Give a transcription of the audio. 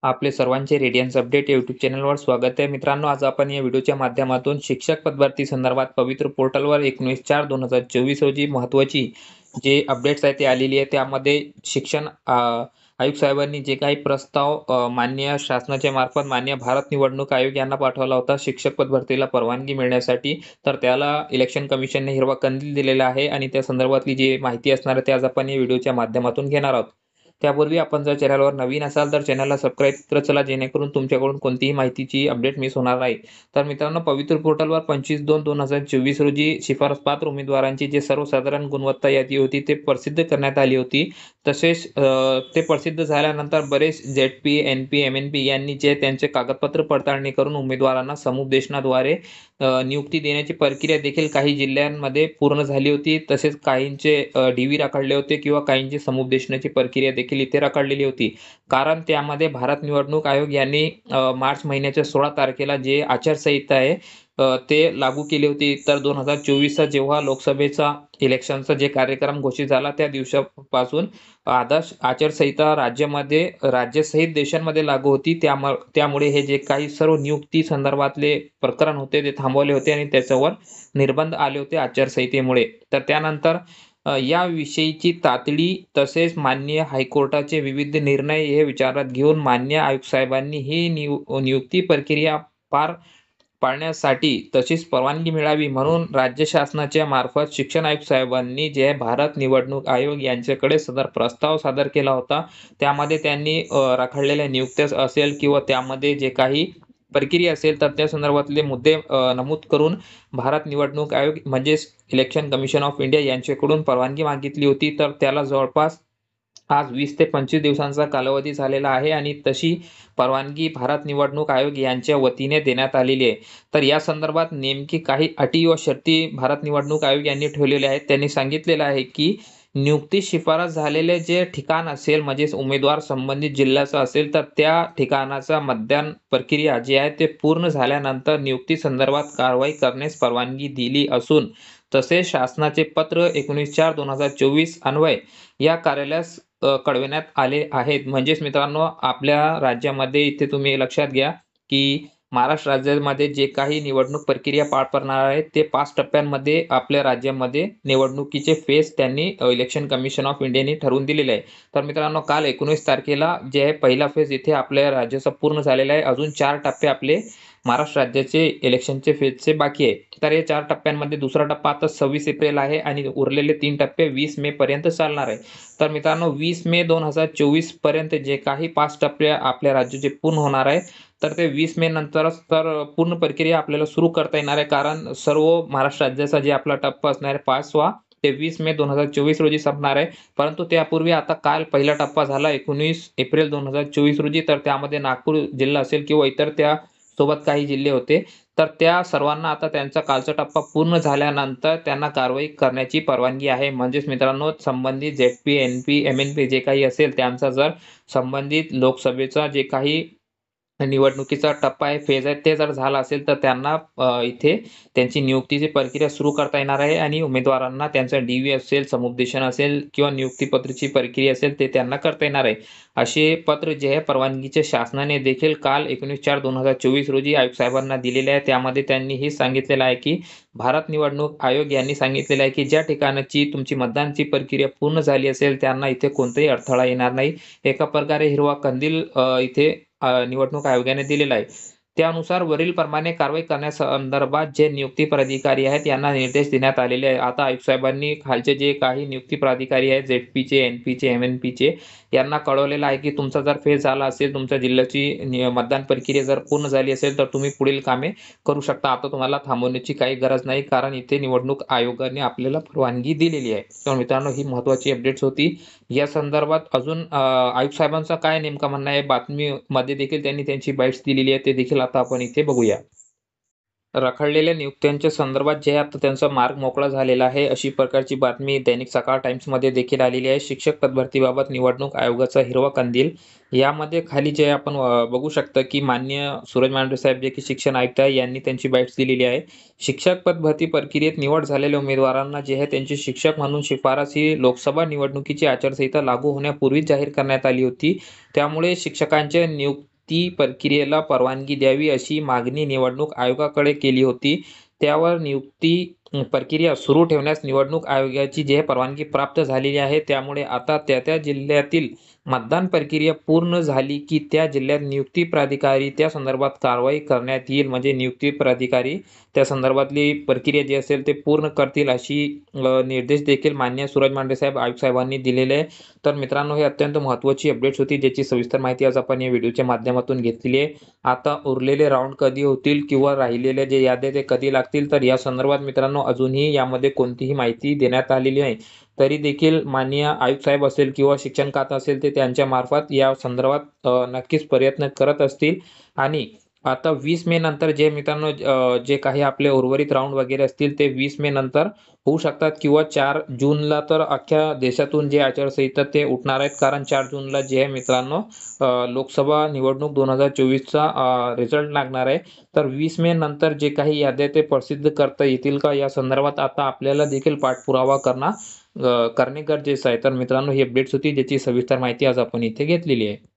आपले सर्वांचे Radiance update YouTube चॅनलवर स्वागत आहे. मित्रांनो, आज आपण या व्हिडिओच्या माध्यमातून शिक्षक पदभरती संदर्भात पवित्र पोर्टलवर 19/4/2024 रोजी महत्त्वाची जे अपडेट्स आहेत ते आलेली आहे. त्यामध्ये शिक्षण आयुक्त साहेबांनी जे काही प्रस्ताव माननीय शासनाच्या मार्फत माननीय भारत निवडणूक आयोग यांना पाठवला होता शिक्षक पदभरतीला परवानगी मिळण्यासाठी, तर त्याला इलेक्शन कमिशनने हिरवा कंदील दिलेला आहे आणि त्या संदर्भातली जी माहिती असणार आहे ते आज आपण या व्हिडिओच्या माध्यमातून घेणार आहोत. त्यापूर्वी आपण जर चॅनलवर नवीन असाल तर चॅनलला सबस्क्राईब करत चला, जेणेकरून तुमच्याकडून कोणतीही माहितीची अपडेट मिस होणार नाही. तर मित्रांनो, पवित्र पोर्टलवर 25/2/2024 रोजी शिफारसपात्र उमेदवारांची जे सर्वसाधारण गुणवत्ता यादी होती ते प्रसिद्ध करण्यात आली होती. तसेच ते प्रसिद्ध झाल्यानंतर बरेच ZP, NP, MNP यांनी जे त्यांचे कागदपत्र पडताळणी करून उमेदवारांना समुपदेशनाद्वारे नियुक्ती देण्याची प्रक्रिया देखील काही जिल्ह्यांमध्ये पूर्ण झाली होती. तसेच काहींचे DV रखडले होते किंवा काहींची समुपदेशनाची प्रक्रिया देखील इथे रखडलेली होती. कारण त्यामध्ये भारत निवडणूक आयोग यांनी मार्च महिन्याच्या 16 तारखेला जे आचारसंहिता आहे ते लागू केली होती. तर 2024चा जेव्हा लोकसभेचा इलेक्शनचा जे कार्यक्रम घोषित झाला त्या दिवसापासून आदर्श आचारसंहिता राज्यासहित देशांमध्ये लागू होती. त्यामुळे हे जे काही सर्व नियुक्ती संदर्भातले प्रकरण होते ते थांबवले होते आणि त्याच्यावर निर्बंध आले होते आचारसंहितेमुळे. तर त्यानंतर याविषयीची तातडी तसेच माननीय हायकोर्टाचे विविध निर्णय हे विचारात घेऊन माननीय आयुक्त साहेबांनी ही नियुक्ती प्रक्रिया पार पाडण्यासाठी तशीच परवानगी मिळावी म्हणून राज्य शासनाच्या मार्फत शिक्षण आयुक्त साहेबांनी जे भारत निवडणूक आयोग यांच्याकडे सदर प्रस्ताव सादर केला होता. त्यामध्ये त्यांनी रखडलेल्या नियुक्त्या असेल किंवा त्यामध्ये जे काही प्रक्रिया असेल तर त्या संदर्भातले मुद्दे नमूद करून भारत निवडणूक आयोग म्हणजेच इलेक्शन कमिशन ऑफ इंडिया यांच्याकडून परवानगी मागितली होती. तर त्याला जवळपास आज 20 ते 25 दिवसांचा कालावधी झालेला आहे आणि तशी परवानगी भारत निवडणूक आयोग यांच्या वतीने देण्यात आलेली आहे. तर या संदर्भात नेमकी काही अटी व शर्ती भारत निवडणूक आयोग यांनी ठेवलेल्या आहेत. त्यांनी सांगितलेलं आहे की नियुक्ती शिफारस झालेले जे ठिकाण असेल म्हणजेच उमेदवार संबंधित जिल्ह्याचा असेल तर त्या ठिकाणाचा मतदान प्रक्रिया जी आहे ते पूर्ण झाल्यानंतर नियुक्ती संदर्भात कारवाई करण्यास परवानगी दिली असून तसेच शासनाचे पत्र 19/4/2024 अन्वये या कार्यालयास कळविण्यात आले आहेत. म्हणजेच मित्रांनो, आपल्या राज्यामध्ये इथे तुम्ही लक्षात घ्या की महाराष्ट्र राज्यामध्ये जे काही निवडणूक प्रक्रिया पार पडणार आहे ते 5 टप्प्यांमध्ये आपल्या राज्यामध्ये निवडणुकीचे फेज त्यांनी इलेक्शन कमिशन ऑफ इंडियाने ठरवून दिलेले आहे. तर मित्रांनो, काल 19 तारखेला जे आहे पहिला फेज इथे आपल्या राज्याचा पूर्ण झालेला आहे. अजून 4 टप्पे आपले महाराष्ट्र राज्याचे इलेक्शनचे फेजचे बाकी आहे. तर या 4 टप्प्यांमध्ये दुसरा टप्पा आता 26 एप्रिल आहे आणि उरलेले 3 टप्पे 20 मे पर्यंत चालणार आहे. तर मित्रांनो, 20 मे 2024 पर्यंत जे काही 5 टप्पे आपल्या राज्याचे पूर्ण होणार आहे तर ते 20 मे नंतरच तर पूर्ण प्रक्रिया आपल्याला सुरू करता येणार आहे. कारण सर्व महाराष्ट्र राज्याचा जे आपला टप्पा असणार आहे 5वा ते 20 मे 2024 रोजी संपणार आहे. परंतु त्यापूर्वी आता काल पहिला टप्पा झाला 19 एप्रिल 2024 रोजी. तर त्यामध्ये नागपूर जिल्हा असेल किंवा इतर त्या सोबत काही जिल्हे होते. तर त्या सर्वांना आता त्यांचा कालचा टप्पा पूर्ण झाल्यानंतर त्यांना कारवाई करण्याची परवानगी आहे. म्हणजेच मित्रांनो, संबंधित ZP, NP, MNP जे काही असेल त्यांचा जर संबंधित लोकसभेचा जे काही निवडणुकीचा टप्पा आहे, फेज आहे, ते जर झाला असेल तर त्यांना इथे त्यांची नियुक्तीची प्रक्रिया सुरू करता येणार आहे आणि उमेदवारांना त्यांचा DV असेल, समुपदेशन असेल किंवा नियुक्तीपत्राची प्रक्रिया असेल ते त्यांना करता येणार आहे. असे पत्र जे आहे परवानगीचे शासनाने देखील काल 19/4/2024 रोजी आयुक्त साहेबांना दिलेले आहे. त्यामध्ये त्यांनी हे सांगितलेलं आहे की भारत निवडणूक आयोग यांनी सांगितलेलं आहे की ज्या ठिकाणाची तुमची मतदानाची प्रक्रिया पूर्ण झाली असेल त्यांना इथे कोणताही अडथळा येणार नाही. एका प्रकारे हिरवा कंदील इथे निवडणूक आयोगाने दिलेला आहे. त्यानुसार वरील प्रमाणे कारवाई करण्यासंदर्भात जे नियुक्ती प्राधिकारी आहेत यांना निर्देश देण्यात आलेले आहे. आता आयुक्त साहेबांनी खालचे जे काही नियुक्ती प्राधिकारी आहेत ZPचे, NPचे, MNPचे यांना कळवलेलं आहे की तुमचा जर फेज झाला असेल, तुमच्या जिल्ह्याची मतदान प्रक्रिया जर पूर्ण झाली असेल तर तुम्ही पुढील कामे करू शकता. आता तुम्हाला थांबवण्याची काही गरज नाही, कारण इथे निवडणूक आयोगाने आपल्याला परवानगी दिलेली आहे. तर मित्रांनो, ही महत्त्वाची अपडेट्स होती. या संदर्भात अजून आयुक्त साहेबांचं काय नेमकं म्हणणं आहे, बातमीमध्ये देखील त्यांनी त्यांची बाईट्स दिलेली आहे, ते देखील आता आपण इथे बघूया. रखडलेल्या नियुक्त्यांच्या संदर्भात जे आता त्यांचा मार्ग मोकळा झालेला आहे अशी प्रकारची बातमी दैनिक सकाळ टाइम्समध्ये देखील आलेली आहे. शिक्षक पदभरतीबाबत निवडणूक आयोगाचा हिरवा कंदील. यामध्ये खाली जे आपण बघू शकता की माननीय सूरज मांढरे साहेब जे की शिक्षण आयुक्त आहे यांनी त्यांची बाईट्स दिलेली आहे. शिक्षक पदभरती प्रक्रियेत निवड झालेल्या उमेदवारांना जे आहे त्यांचे शिक्षक म्हणून शिफारस ही लोकसभा निवडणुकीची आचारसंहिता लागू होण्यापूर्वीच जाहीर करण्यात आली होती. त्यामुळे शिक्षकांच्या नियुक्ती प्रक्रियेला परवानगी द्यावी अशी मागणी निवडणूक आयोगाकडे केली होती. त्यावर नियुक्ती प्रक्रिया सुरू ठेवण्यास निवडणूक आयोगाची जी परवानगी प्राप्त झालेली आहे. त्यामुळे आता त्या जिल्ह्यातील मतदान प्रक्रिया पूर्ण झाली की त्या जिल्ह्यात नियुक्ती प्राधिकारी त्या संदर्भात कारवाई करण्यात येईल. म्हणजे नियुक्ती प्राधिकारी त्या संदर्भातली प्रक्रिया जी असेल ते पूर्ण करतील अशी निर्देश देखील माननीय सूरज मांढरे साहेब आयुक्त साहेबांनी दिलेले आहे. तर मित्रांनो, ही अत्यंत महत्त्वाची अपडेट्स होती ज्याची सविस्तर माहिती आज आपण या व्हिडिओच्या माध्यमातून घेतलेली आहे. आता उरलेले राऊंड कधी होतील किंवा राहिलेले जे याद्या ते कधी लागतील, तर या संदर्भात मित्रांनो अजूनही यामध्ये कोणतीही माहिती देण्यात आलेली नाही. तरी देखील माननीय आयुक्त साहेब असेल किंवा शिक्षण खातं असेल ते त्यांच्या मार्फत या संदर्भात नक्कीच प्रयत्न करत असतील. आणि आता 20 मे नंतर जे मित्रांनो जे काही आपले उर्वरित राऊंड वगैरे असतील ते 20 मे नंतर होऊ शकतात किंवा 4 जूनला तर अख्ख्या देशातून जे आचारसंहिता ते उठणार आहेत. कारण 4 जूनला जे आहे मित्रांनो लोकसभा निवडणूक 2024चा रिझल्ट लागणार आहे. तर 20 मे नंतर जे काही याद्या ते प्रसिद्ध करता येतील का या संदर्भात आता आपल्याला देखील पाठपुरावा करणे गरजेचं आहे. तर मित्रांनो, ही अपडेट्स होती ज्याची सविस्तर माहिती आज आपण इथे घेतलेली आहे.